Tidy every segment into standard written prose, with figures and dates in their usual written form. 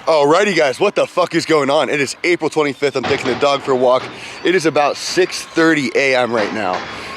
Alrighty guys, what the fuck is going on? It is April 25th, I'm taking the dog for a walk. It is about 6:30 a.m. right now.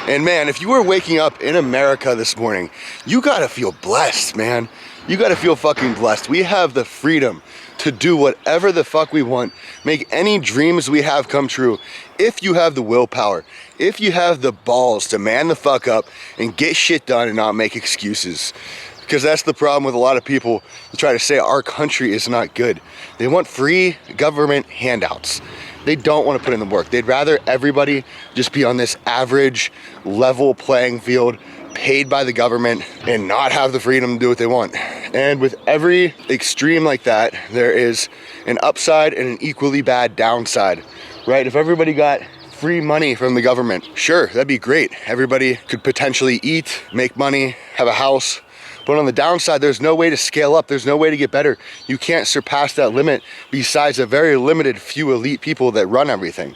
And man, if you were waking up in America this morning, you gotta feel blessed, man. You gotta feel fucking blessed. We have the freedom to do whatever the fuck we want, make any dreams we have come true, if you have the willpower, if you have the balls to man the fuck up and get shit done and not make excuses. Because that's the problem with a lot of people who try to say our country is not good. They want free government handouts. They don't want to put in the work. They'd rather everybody just be on this average level playing field, paid by the government, and not have the freedom to do what they want. And with every extreme like that, there is an upside and an equally bad downside, right? If everybody got free money from the government, sure, that'd be great. Everybody could potentially eat, make money, have a house. But on the downside, there's no way to scale up. There's no way to get better. You can't surpass that limit besides a very limited few elite people that run everything.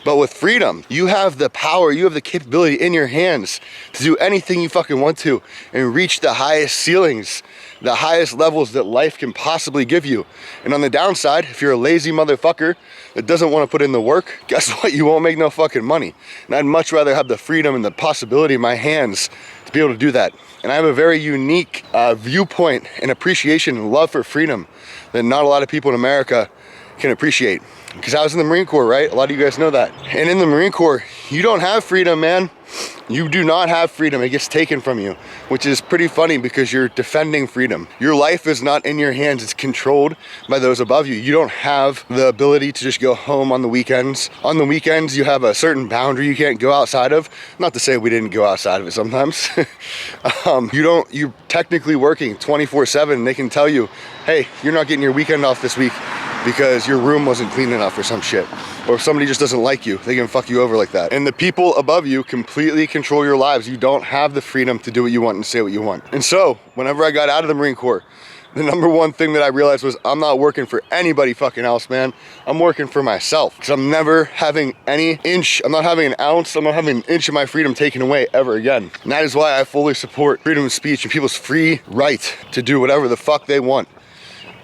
But with freedom, you have the power, you have the capability in your hands to do anything you fucking want to and reach the highest ceilings, the highest levels that life can possibly give you. And on the downside, if you're a lazy motherfucker that doesn't want to put in the work, guess what? You won't make no fucking money. And I'd much rather have the freedom and the possibility in my hands to be able to do that. And I have a very unique viewpoint and appreciation and love for freedom that not a lot of people in America can appreciate. Because I was in the Marine Corps, right? A lot of you guys know that. And in the Marine Corps, you don't have freedom, man. You do not have freedom. It gets taken from you, which is pretty funny because you're defending freedom. Your life is not in your hands. It's controlled by those above you. You don't have the ability to just go home on the weekends. On the weekends, you have a certain boundary you can't go outside of. Not to say we didn't go outside of it sometimes. You're technically working 24/7 and they can tell you, hey, you're not getting your weekend off this week because your room wasn't clean enough or some shit. Or if somebody just doesn't like you, they can fuck you over like that. And the people above you completely control your lives. You don't have the freedom to do what you want and say what you want. And so, whenever I got out of the Marine Corps, the number one thing that I realized was I'm not working for anybody fucking else, man. I'm working for myself. Because I'm never having any inch, I'm not having an ounce, I'm not having an inch of my freedom taken away ever again. And that is why I fully support freedom of speech and people's free right to do whatever the fuck they want.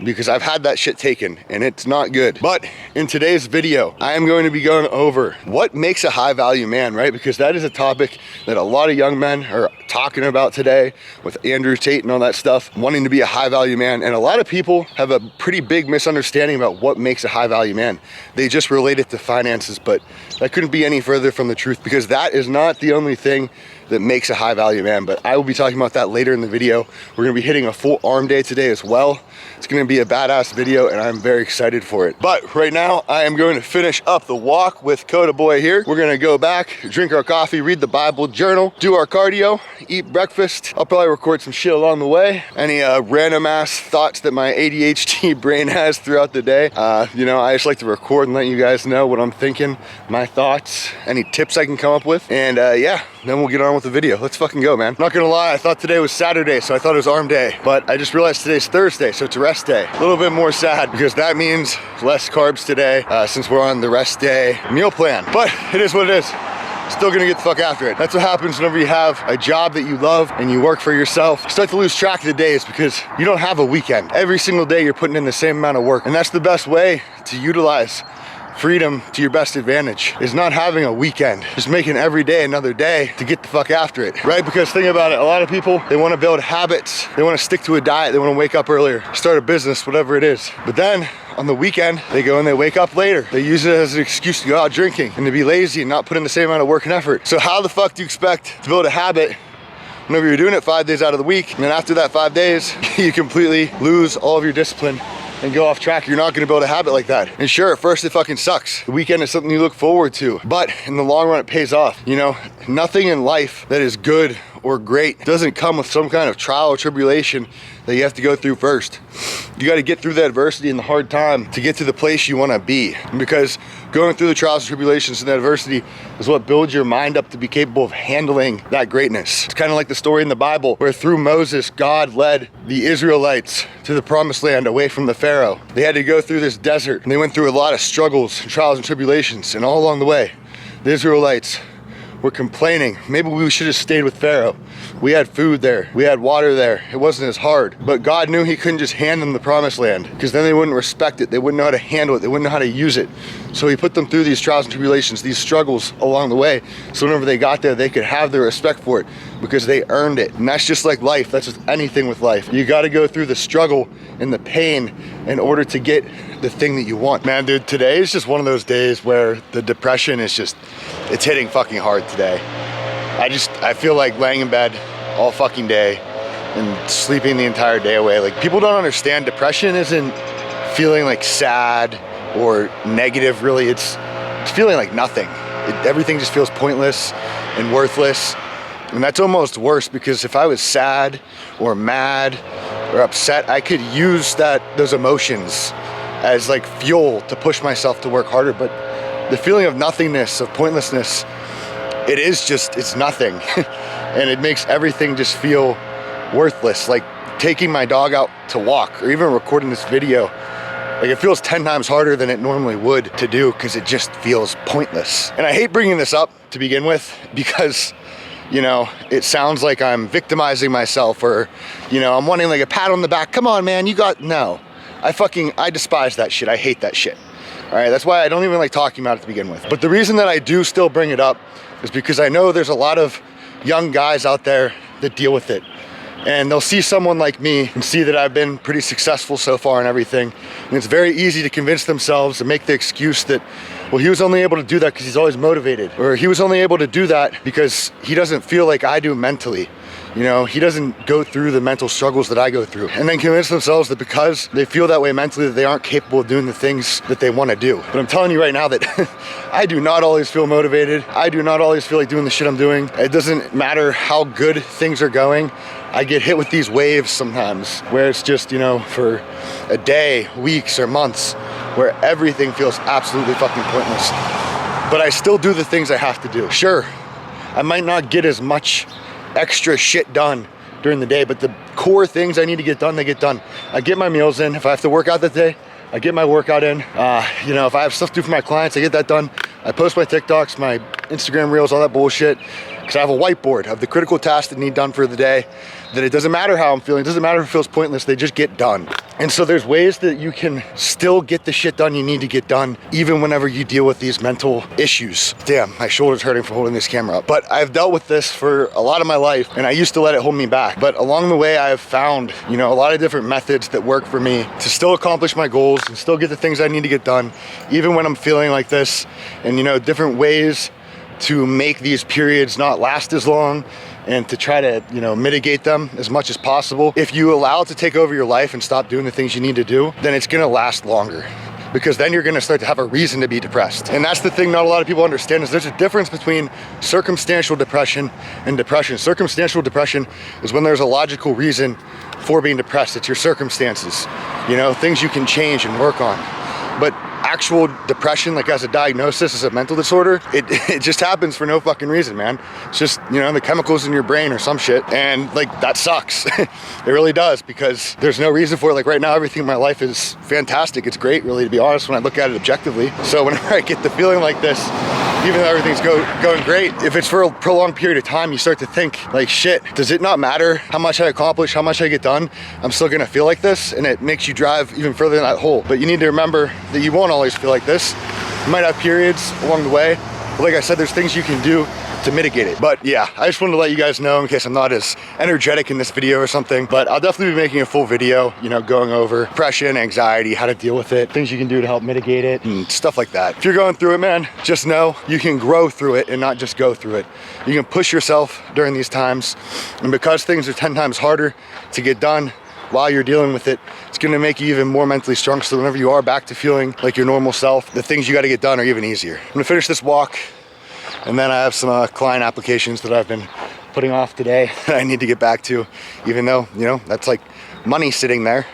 Because I've had that shit taken and it's not good. But in today's video, I am going to be going over what makes a high value man, right? Because that is a topic that a lot of young men are talking about today with Andrew Tate and all that stuff, wanting to be a high value man. And a lot of people have a pretty big misunderstanding about what makes a high value man. They just relate it to finances, but that couldn't be any further from the truth because that is not the only thing that makes a high value man. But I will be talking about that later in the video. We're gonna be hitting a full arm day today as well. It's gonna be a badass video and I'm very excited for it. But right now I am going to finish up the walk with Coda Boy here. We're gonna go back, drink our coffee, read the Bible, journal, do our cardio, eat breakfast. I'll probably record some shit along the way. Any random ass thoughts that my ADHD brain has throughout the day. You know, I just like to record and let you guys know what I'm thinking, my thoughts, any tips I can come up with. And yeah, then we'll get on with the video. Let's fucking go, man. Not gonna lie, I thought today was Saturday, so I thought it was arm day, but I just realized today's Thursday, so it's a rest day. A little bit more sad because that means less carbs today since we're on the rest day meal plan, but it is what it is. Still gonna get the fuck after it. That's what happens whenever you have a job that you love and you work for yourself. You start to lose track of the days because you don't have a weekend. Every single day you're putting in the same amount of work, and that's the best way to utilize freedom to your best advantage, is not having a weekend, just making every day another day to get the fuck after it, right? Because think about it, a lot of people, they want to build habits, they want to stick to a diet, they want to wake up earlier, start a business, whatever it is. But then on the weekend, they go and they wake up later. They use it as an excuse to go out drinking and to be lazy and not put in the same amount of work and effort. So how the fuck do you expect to build a habit whenever you're doing it 5 days out of the week, and then after that 5 days, you completely lose all of your discipline and go off track? You're not gonna build a habit like that. And sure, at first it fucking sucks. The weekend is something you look forward to, but in the long run it pays off. You know, nothing in life that is good or great doesn't come with some kind of trial or tribulation that you have to go through first. You got to get through the adversity and the hard time to get to the place you want to be. Because going through the trials and tribulations and the adversity is what builds your mind up to be capable of handling that greatness. It's kind of like the story in the Bible where through Moses, God led the Israelites to the promised land away from the Pharaoh. They had to go through this desert and they went through a lot of struggles and trials and tribulations, and all along the way, the Israelites we're complaining. Maybe we should have stayed with Pharaoh. We had food there, we had water there. It wasn't as hard. But God knew he couldn't just hand them the promised land, because then they wouldn't respect it. They wouldn't know how to handle it. They wouldn't know how to use it. So he put them through these trials and tribulations, these struggles along the way. So whenever they got there, they could have their respect for it because they earned it. And that's just like life. That's just anything with life. You got to go through the struggle and the pain in order to get the thing that you want. Man, dude, today is just one of those days where the depression is just, it's hitting fucking hard today. I feel like laying in bed all fucking day and sleeping the entire day away. Like, people don't understand depression isn't feeling like sad or negative, really. It's feeling like nothing. Everything just feels pointless and worthless. And that's almost worse, because if I was sad or mad or upset, I could use those emotions as like fuel to push myself to work harder. But the feeling of nothingness, of pointlessness, it's nothing. And it makes everything just feel worthless. Like taking my dog out to walk or even recording this video, like it feels 10 times harder than it normally would to do, because it just feels pointless. And I hate bringing this up to begin with, because it sounds like I'm victimizing myself, or, I'm wanting like a pat on the back. Come on, man, no. I despise that shit. I hate that shit. All right, that's why I don't even like talking about it to begin with. But the reason that I do still bring it up is because I know there's a lot of young guys out there that deal with it. And they'll see someone like me and see that I've been pretty successful so far and everything. And it's very easy to convince themselves and make the excuse that, well, he was only able to do that because he's always motivated. Or he was only able to do that because he doesn't feel like I do mentally. He doesn't go through the mental struggles that I go through. And then convince themselves that because they feel that way mentally, that they aren't capable of doing the things that they want to do. But I'm telling you right now that I do not always feel motivated. I do not always feel like doing the shit I'm doing. It doesn't matter how good things are going. I get hit with these waves sometimes where it's just, for a day, weeks, or months, where everything feels absolutely fucking pointless. But I still do the things I have to do. Sure, I might not get as much extra shit done during the day, but the core things I need to get done, they get done. I get my meals in. If I have to work out that day, I get my workout in. If I have stuff to do for my clients, I get that done. I post my TikToks, my Instagram reels, all that bullshit, because I have a whiteboard of the critical tasks that need done for the day, that it doesn't matter how I'm feeling, it doesn't matter if it feels pointless, they just get done. And so there's ways that you can still get the shit done you need to get done, even whenever you deal with these mental issues. Damn, my shoulder's hurting from holding this camera up. But I've dealt with this for a lot of my life, and I used to let it hold me back. But along the way, I've found, a lot of different methods that work for me to still accomplish my goals and still get the things I need to get done, even when I'm feeling like this, and different ways to make these periods not last as long, and to try to, mitigate them as much as possible. If you allow it to take over your life and stop doing the things you need to do, then it's gonna last longer, because then you're gonna start to have a reason to be depressed. And that's the thing not a lot of people understand, is there's a difference between circumstantial depression and depression. Circumstantial depression is when there's a logical reason for being depressed. It's your circumstances, things you can change and work on. But actual depression, like as a diagnosis, as a mental disorder, it just happens for no fucking reason, man. It's just, the chemicals in your brain or some shit. And like, that sucks. It really does, because there's no reason for it. Like right now, everything in my life is fantastic. It's great, really, to be honest, when I look at it objectively. So whenever I get the feeling like this, even though everything's going great, if it's for a prolonged period of time, you start to think like, shit, does it not matter how much I accomplish, how much I get done? I'm still gonna feel like this, and it makes you drive even further in that hole. But you need to remember that you won't always feel like this. You might have periods along the way, but like I said, there's things you can do to mitigate it. But yeah, I just wanted to let you guys know in case I'm not as energetic in this video or something, but I'll definitely be making a full video, going over depression, anxiety, how to deal with it, things you can do to help mitigate it, and stuff like that. If you're going through it, man, just know you can grow through it and not just go through it. You can push yourself during these times, and because things are 10 times harder to get done while you're dealing with it, it's gonna make you even more mentally strong, so whenever you are back to feeling like your normal self, the things you gotta get done are even easier. I'm gonna finish this walk, and then I have some client applications that I've been putting off today that I need to get back to, even though, that's like money sitting there.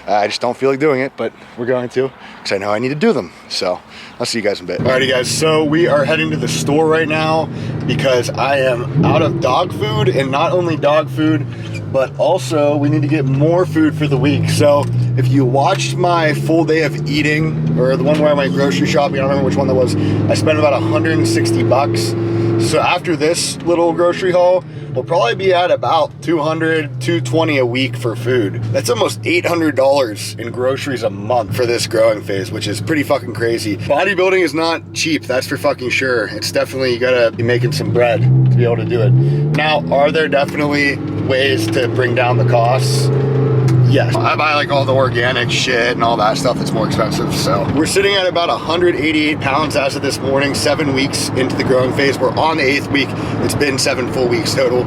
I just don't feel like doing it, but we're going to, because I know I need to do them. So I'll see you guys in a bit. Alrighty guys, so we are heading to the store right now because I am out of dog food, and not only dog food, but also we need to get more food for the week. So if you watched my full day of eating, or the one where I went grocery shopping, I don't remember which one that was, I spent about 160 bucks. So after this little grocery haul, we'll probably be at about $200, $220 a week for food. That's almost $800 in groceries a month for this growing phase, which is pretty fucking crazy. Bodybuilding is not cheap, that's for fucking sure. It's definitely, you gotta be making some bread to be able to do it. Now, are there definitely ways to bring down the costs? Yes. I buy like all the organic shit and all that stuff that's more expensive. So we're sitting at about 188 pounds as of this morning, 7 weeks into the growing phase. We're on the 8th week. It's been 7 full weeks total.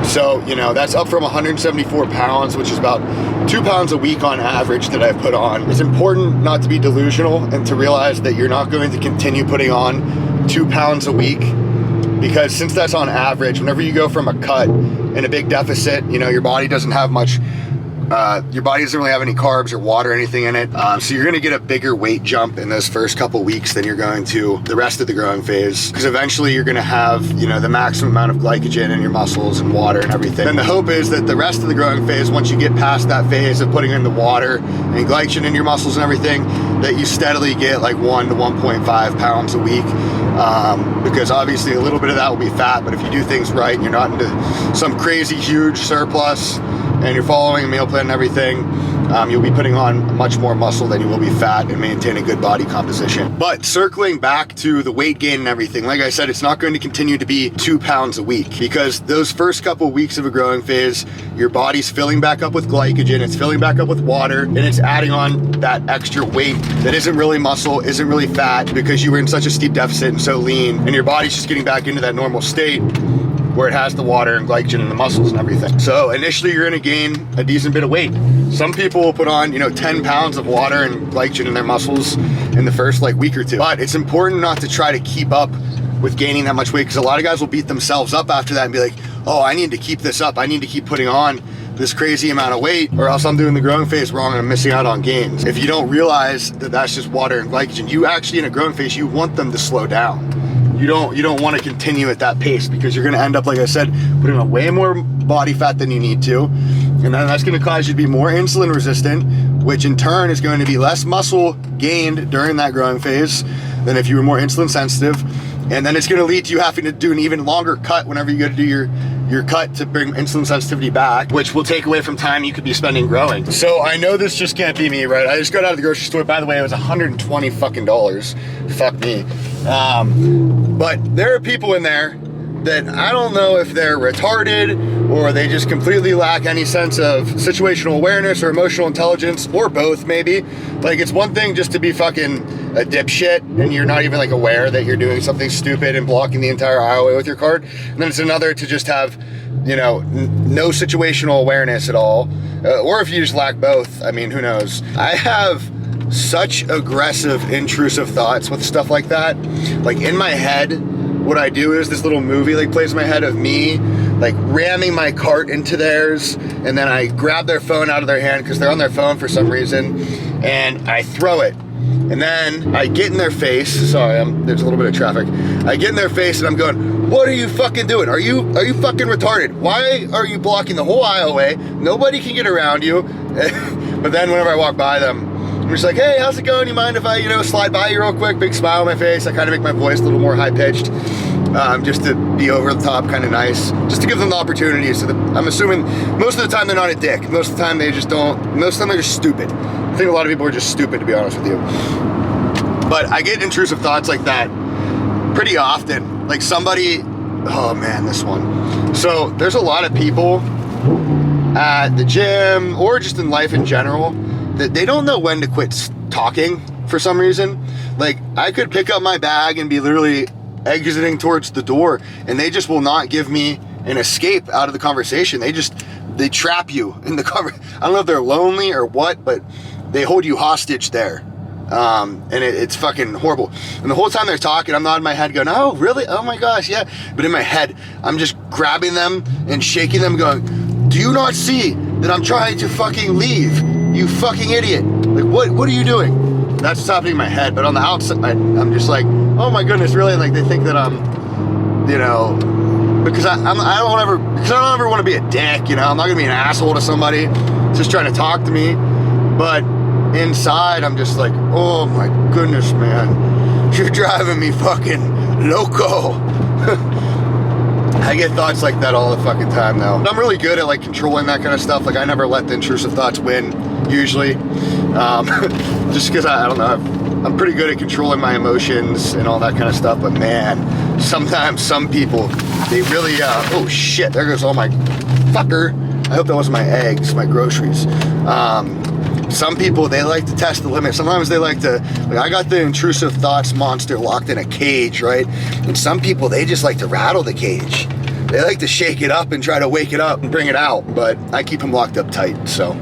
So, you know, that's up from 174 pounds, which is about 2 pounds a week on average that I've put on. It's important not to be delusional and to realize that you're not going to continue putting on 2 pounds a week, because since that's on average, whenever you go from a cut and a big deficit, you know, your body doesn't have much your body doesn't really have any carbs or water or anything in it. So you're gonna get a bigger weight jump in those first couple weeks than you're going to the rest of the growing phase, because eventually you're gonna have, you know, the maximum amount of glycogen in your muscles and water and everything. And the hope is that the rest of the growing phase, once you get past that phase of putting in the water and glycogen in your muscles and everything, that you steadily get like 1 to 1.5 pounds a week. Because obviously a little bit of that will be fat, but if you do things right and you're not into some crazy huge surplus and you're following a meal plan and everything, you'll be putting on much more muscle than you will be fat and maintain a good body composition. But circling back to the weight gain and everything, like I said, it's not going to continue to be 2 pounds a week, because those first couple weeks of a growing phase, your body's filling back up with glycogen, it's filling back up with water, and it's adding on that extra weight that isn't really muscle, isn't really fat, because you were in such a steep deficit and so lean, and your body's just getting back into that normal state where it has the water and glycogen and the muscles and everything. So initially you're gonna gain a decent bit of weight. Some people will put on, you know, 10 pounds of water and glycogen in their muscles in the first like week or two. But it's important not to try to keep up with gaining that much weight, because a lot of guys will beat themselves up after that and be like, oh, I need to keep this up. I need to keep putting on this crazy amount of weight, or else I'm doing the growing phase wrong and I'm missing out on gains. If you don't realize that that's just water and glycogen, you actually in a growing phase, you want them to slow down. You don't want to continue at that pace, because you're going to end up, like I said, putting on way more body fat than you need to, and then that's going to cause you to be more insulin resistant, which in turn is going to be less muscle gained during that growing phase than if you were more insulin sensitive. And then it's going to lead to you having to do an even longer cut whenever you go to do your cut to bring insulin sensitivity back, which will take away from time you could be spending growing. So I know this just can't be me, right? I just got out of the grocery store. By the way, it was $120 fucking dollars. Fuck me. But there are people in there that I don't know if they're retarded or they just completely lack any sense of situational awareness or emotional intelligence, or both maybe. Like, it's one thing just to be fucking a dipshit and you're not even like aware that you're doing something stupid and blocking the entire aisleway with your cart. And then it's another to just have, you know, no situational awareness at all. Or if you just lack both, I mean, who knows? I have such aggressive, intrusive thoughts with stuff like that. Like in my head, what I do is this little movie like plays in my head of me like ramming my cart into theirs, and then I grab their phone out of their hand because they're on their phone for some reason, and I throw it. And then I get in their face. Sorry, there's a little bit of traffic. I get in their face and I'm going, what are you fucking doing? Are you fucking retarded? Why are you blocking the whole aisleway? Nobody can get around you. But then whenever I walk by them, I'm just like, hey, how's it going? You mind if I, slide by you real quick? Big smile on my face. I kind of make my voice a little more high-pitched, just to be over the top, kind of nice, just to give them the opportunity. So that I'm assuming most of the time they're not a dick. Most of the time they just don't. Most of the time they're just stupid. I think a lot of people are just stupid, to be honest with you. But I get intrusive thoughts like that pretty often. Like somebody, oh man, this one. So there's a lot of people at the gym or just in life in general that they don't know when to quit talking for some reason. Like I could pick up my bag and be literally exiting towards the door and they just will not give me an escape out of the conversation. They trap you in the I don't know if they're lonely or what, but they hold you hostage there. And it's fucking horrible. And the whole time they're talking, I'm nodding my head going, oh, really? Oh my gosh, yeah. But in my head, I'm just grabbing them and shaking them going, do you not see that I'm trying to fucking leave? You fucking idiot. Like, what are you doing? That's what's happening in my head. But on the outside, I'm just like, oh my goodness, really? Like they think that I'm, because I don't ever want to be a dick, I'm not gonna be an asshole to somebody just trying to talk to me. But inside, I'm just like, oh my goodness, man, you're driving me fucking loco. I get thoughts like that all the fucking time now. I'm really good at like controlling that kind of stuff. Like I never let the intrusive thoughts win, usually. Just because I don't know, I'm pretty good at controlling my emotions and all that kind of stuff. But man, sometimes some people, they really, oh shit, there goes all my fucker. I hope that wasn't my eggs, my groceries. Some people, they like to test the limit. Sometimes they like to, like I got the intrusive thoughts monster locked in a cage, right? And some people, they just like to rattle the cage. They like to shake it up and try to wake it up and bring it out, but I keep them locked up tight, so.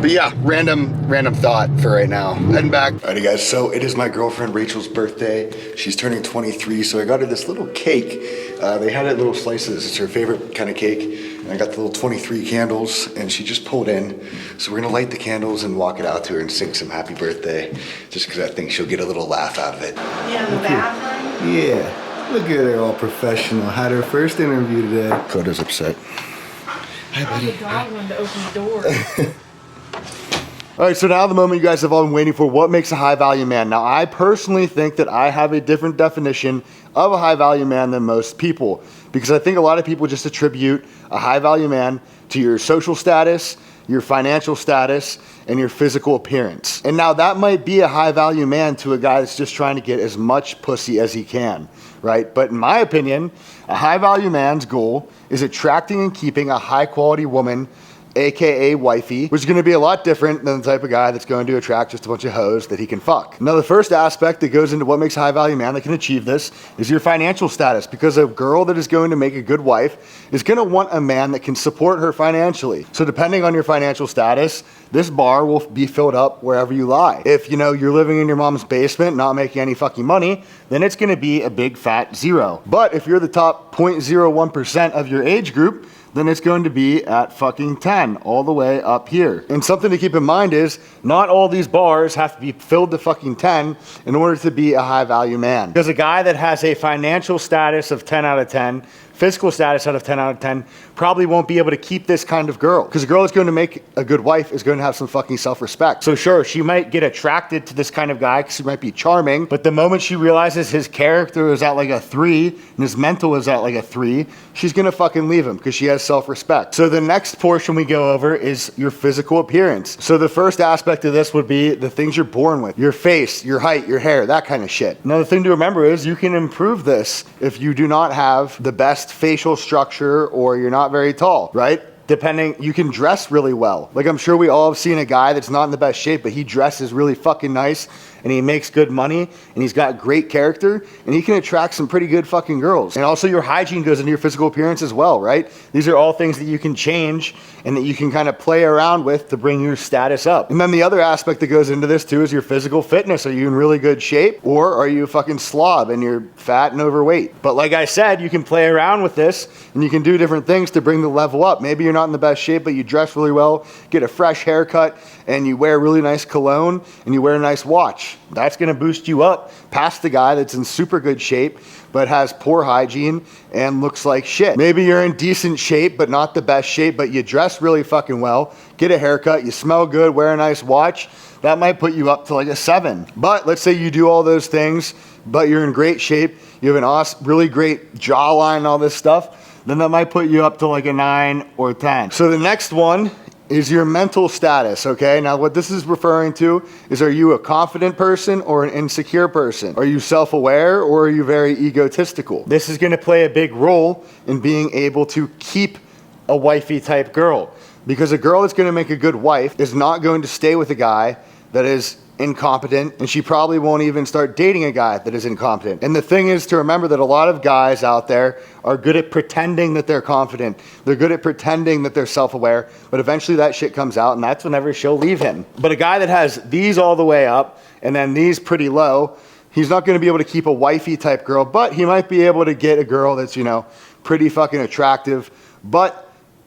But yeah, random thought for right now. Heading back. Alrighty guys, so it is my girlfriend Rachel's birthday. She's turning 23, so I got her this little cake. They had it little slices. It's her favorite kind of cake. And I got the little 23 candles, and she just pulled in. So we're gonna light the candles and walk it out to her and sing some happy birthday, just because I think she'll get a little laugh out of it. Yeah, in the bathroom? Yeah, look at her all professional. Had her first interview today. Coda's upset. Hi, buddy. The dog wanted to open the door. All right, so now the moment you guys have all been waiting for, what makes a high value man? Now, I personally think that I have a different definition of a high value man than most people, because I think a lot of people just attribute a high value man to your social status, your financial status, and your physical appearance. And now that might be a high value man to a guy that's just trying to get as much pussy as he can, right? But in my opinion, a high value man's goal is attracting and keeping a high quality woman, AKA wifey, which is gonna be a lot different than the type of guy that's going to attract just a bunch of hoes that he can fuck. Now, the first aspect that goes into what makes a high value man that can achieve this is your financial status, because a girl that is going to make a good wife is gonna want a man that can support her financially. So depending on your financial status, this bar will be filled up wherever you lie. If you're living in your mom's basement, not making any fucking money, then it's gonna be a big fat 0. But if you're the top 0.01% of your age group, then it's going to be at fucking 10, all the way up here. And something to keep in mind is, not all these bars have to be filled to fucking 10 in order to be a high value man. Because a guy that has a financial status of 10 out of 10, physical status out of 10 out of 10, probably won't be able to keep this kind of girl. Because a girl that's going to make a good wife is going to have some fucking self-respect. So sure, she might get attracted to this kind of guy because he might be charming, but the moment she realizes his character is at like a 3 and his mental is at like a 3, she's gonna fucking leave him because she has self-respect. So the next portion we go over is your physical appearance. So the first aspect of this would be the things you're born with. Your face, your height, your hair, that kind of shit. Another thing to remember is you can improve this if you do not have the best facial structure or you're not very tall, right? Depending, you can dress really well. Like I'm sure we all have seen a guy that's not in the best shape, but he dresses really fucking nice and he makes good money and he's got great character and he can attract some pretty good fucking girls. And also your hygiene goes into your physical appearance as well, right? These are all things that you can change and that you can kind of play around with to bring your status up. And then the other aspect that goes into this too is your physical fitness. Are you in really good shape or are you a fucking slob and you're fat and overweight? But like I said, you can play around with this and you can do different things to bring the level up. Maybe you're not in the best shape, but you dress really well, get a fresh haircut, and you wear really nice cologne and you wear a nice watch. That's gonna boost you up past the guy that's in super good shape but has poor hygiene and looks like shit. Maybe you're in decent shape but not the best shape, but you dress really fucking well, get a haircut, you smell good, wear a nice watch. That might put you up to like a 7. But let's say you do all those things, but you're in great shape, you have an awesome, really great jawline, all this stuff, then that might put you up to like a 9 or 10. So the next one is your mental status, okay? Now what this is referring to is, are you a confident person or an insecure person? Are you self-aware or are you very egotistical? This is gonna play a big role in being able to keep a wifey type girl, because a girl that's gonna make a good wife is not going to stay with a guy that is incompetent, and she probably won't even start dating a guy that is incompetent. And the thing is to remember that a lot of guys out there are good at pretending that they're confident. They're good at pretending that they're self-aware, but eventually that shit comes out and that's whenever she'll leave him. But a guy that has these all the way up and then these pretty low, he's not gonna be able to keep a wifey type girl, but he might be able to get a girl that's, pretty fucking attractive, but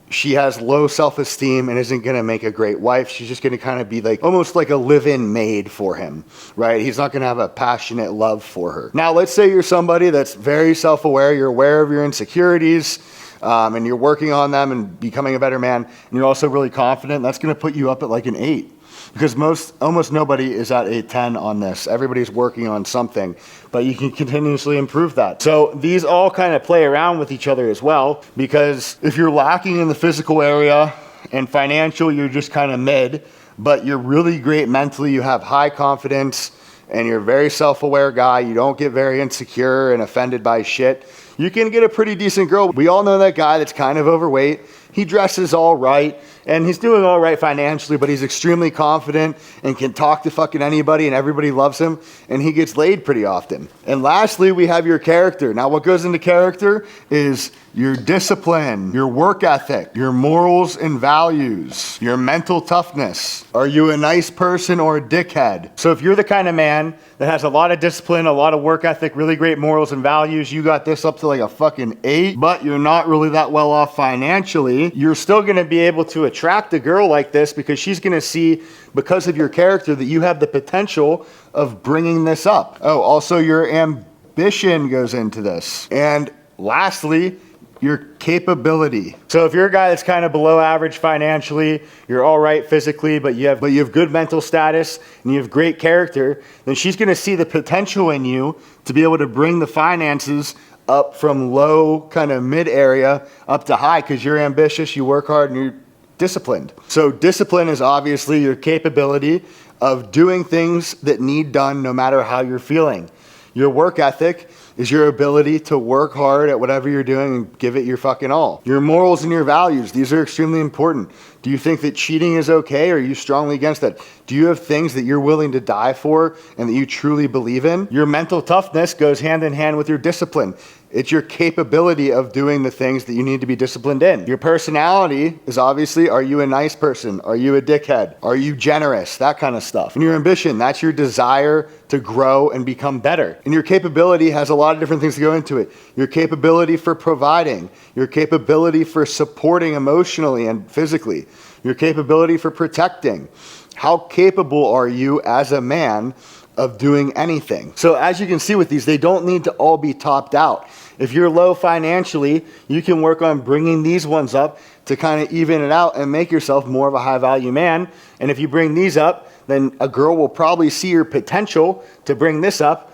she has low self-esteem and isn't gonna make a great wife. She's just gonna kind of be like, almost like a live-in maid for him, right? He's not gonna have a passionate love for her. Now, let's say you're somebody that's very self-aware, you're aware of your insecurities, and you're working on them and becoming a better man, and you're also really confident. That's gonna put you up at like an 8. because almost nobody is at a 10 on this. Everybody's working on something, but you can continuously improve that. So these all kind of play around with each other as well, because if you're lacking in the physical area and financial, you're just kind of mid, but you're really great mentally, you have high confidence, and you're a very self-aware guy, you don't get very insecure and offended by shit, you can get a pretty decent girl. We all know that guy that's kind of overweight. He dresses all right, and he's doing all right financially, but he's extremely confident and can talk to fucking anybody, and everybody loves him, and he gets laid pretty often. And lastly, we have your character. Now, what goes into character is your discipline, your work ethic, your morals and values, your mental toughness. Are you a nice person or a dickhead? So if you're the kind of man that has a lot of discipline, a lot of work ethic, really great morals and values, you got this up to like a fucking 8, but you're not really that well off financially, you're still gonna be able to attract a girl like this because she's gonna see, because of your character, that you have the potential of bringing this up. Oh, also your ambition goes into this. And lastly, your capability. So if you're a guy that's kind of below average financially, you're all right physically, but you have good mental status and you have great character, then she's gonna see the potential in you to be able to bring the finances up from low, kind of mid area up to high, because you're ambitious, you work hard, and you're disciplined. So discipline is obviously your capability of doing things that need done no matter how you're feeling. Your work ethic is your ability to work hard at whatever you're doing and give it your fucking all. Your morals and your values, these are extremely important. Do you think that cheating is okay, or are you strongly against that? Do you have things that you're willing to die for and that you truly believe in? Your mental toughness goes hand in hand with your discipline. It's your capability of doing the things that you need to be disciplined in. Your personality is obviously, are you a nice person? Are you a dickhead? Are you generous? That kind of stuff. And your ambition, that's your desire to grow and become better. And your capability has a lot of different things to go into it. Your capability for providing, your capability for supporting emotionally and physically, your capability for protecting. How capable are you as a man of doing anything? So as you can see with these, they don't need to all be topped out. If you're low financially, you can work on bringing these ones up to kind of even it out and make yourself more of a high value man. And if you bring these up, then a girl will probably see your potential to bring this up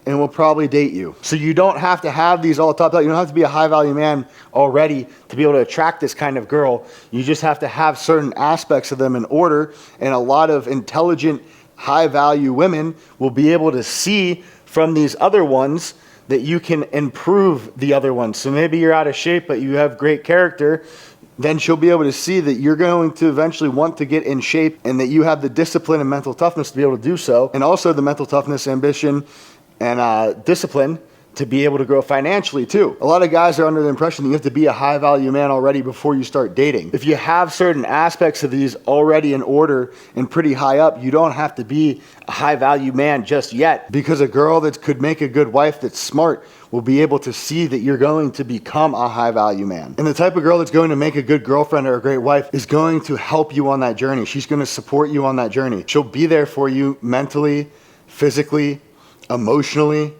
and will probably date you. So you don't have to have these all topped out. You don't have to be a high value man already to be able to attract this kind of girl. You just have to have certain aspects of them in order, and a lot of intelligent, high value women will be able to see from these other ones that you can improve the other ones. So maybe you're out of shape, but you have great character. Then she'll be able to see that you're going to eventually want to get in shape, and that you have the discipline and mental toughness to be able to do so. And also the mental toughness, ambition, and discipline to be able to grow financially too. A lot of guys are under the impression that you have to be a high value man already before you start dating. If you have certain aspects of these already in order and pretty high up, you don't have to be a high value man just yet, because a girl that could make a good wife that's smart will be able to see that you're going to become a high value man. And the type of girl that's going to make a good girlfriend or a great wife is going to help you on that journey. She's going to support you on that journey. She'll be there for you mentally, physically, emotionally,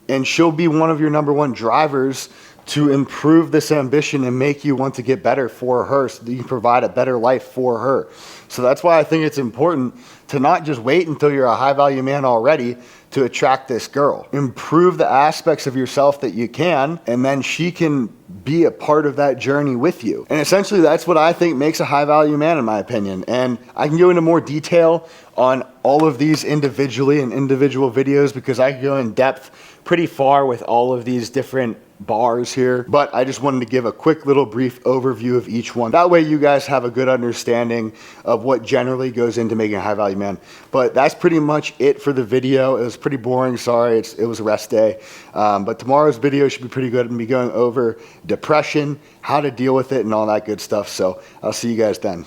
and she'll be one of your number one drivers to improve this ambition and make you want to get better for her, so that you can provide a better life for her. So that's why I think it's important to not just wait until you're a high value man already to attract this girl. Improve the aspects of yourself that you can, and then she can be a part of that journey with you. And essentially that's what I think makes a high value man, in my opinion. And I can go into more detail on all of these individually in individual videos, because I can go in depth pretty far with all of these different bars here, but I just wanted to give a quick little brief overview of each one. That way you guys have a good understanding of what generally goes into making a high value man. But that's pretty much it for the video. It was pretty boring, sorry, it was a rest day. But tomorrow's video should be pretty good and be going over depression, how to deal with it, and all that good stuff. So I'll see you guys then.